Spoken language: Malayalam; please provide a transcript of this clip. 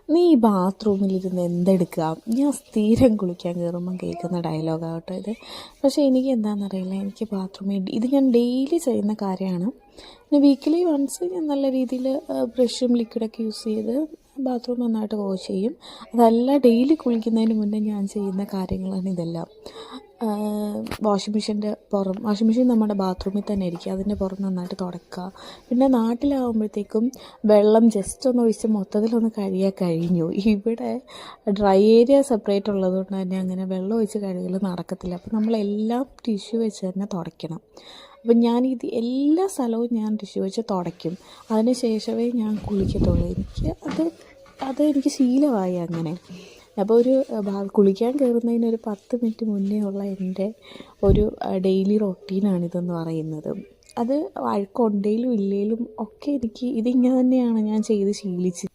നീ ഈ ബാത്റൂമിലിരുന്ന് എന്തെടുക്കുക? ഞാൻ സ്ഥിരം കുളിക്കാൻ കയറുമ്പം കേൾക്കുന്ന ഡയലോഗാകട്ടോ ഇത്. പക്ഷേ എനിക്ക് എന്താണെന്നറിയില്ല, എനിക്ക് ബാത്റൂമിൽ ഇത് ഞാൻ ഡെയിലി ചെയ്യുന്ന കാര്യമാണ്. പിന്നെ വീക്കിലി വൺസ് ഞാൻ നല്ല രീതിയിൽ ബ്രഷും ലിക്വിഡൊക്കെ യൂസ് ചെയ്ത് ബാത്റൂം നന്നായിട്ട് വാഷ് ചെയ്യും. അതല്ല, ഡെയിലി കുളിക്കുന്നതിന് മുന്നേ ഞാൻ ചെയ്യുന്ന കാര്യങ്ങളാണ് ഇതെല്ലാം. വാഷിംഗ് മെഷീൻ നമ്മുടെ ബാത്റൂമിൽ തന്നെ ഇരിക്കുക, അതിൻ്റെ പുറം നന്നായിട്ട് തുടക്കുക. പിന്നെ നാട്ടിലാകുമ്പോഴത്തേക്കും വെള്ളം ജസ്റ്റ് ഒന്ന് ഒഴിച്ച് മൊത്തത്തിലൊന്ന് കഴുകിയാൽ കഴിഞ്ഞു. ഇവിടെ ഡ്രൈ ഏരിയ സെപ്പറേറ്റ് ഉള്ളതുകൊണ്ട് തന്നെ അങ്ങനെ വെള്ളം ഒഴിച്ച് കഴുകൽ നടക്കത്തില്ല. അപ്പോൾ നമ്മളെല്ലാം ടിഷ്യൂ വെച്ച് തന്നെ തുടയ്ക്കണം. അപ്പം എല്ലാ സ്ഥലവും ഞാൻ ടിഷ്യൂ വെച്ച് തുടയ്ക്കും. അതിന് ശേഷമേ ഞാൻ കുളിക്കത്തുള്ളൂ. എനിക്ക് ശീലമായി അങ്ങനെ. അപ്പോൾ കുളിക്കാൻ കയറുന്നതിനൊരു 10 മിനിറ്റ് മുന്നേ ഉള്ള എൻ്റെ ഒരു ഡെയിലി റൊട്ടീനാണിതെന്ന് പറയുന്നത്. അത് വഴക്കുണ്ടെങ്കിലും ഇല്ലെങ്കിലും ഒക്കെ ഇതിങ്ങനെ തന്നെയാണ് ഞാൻ ചെയ്ത് ശീലിച്ചത്.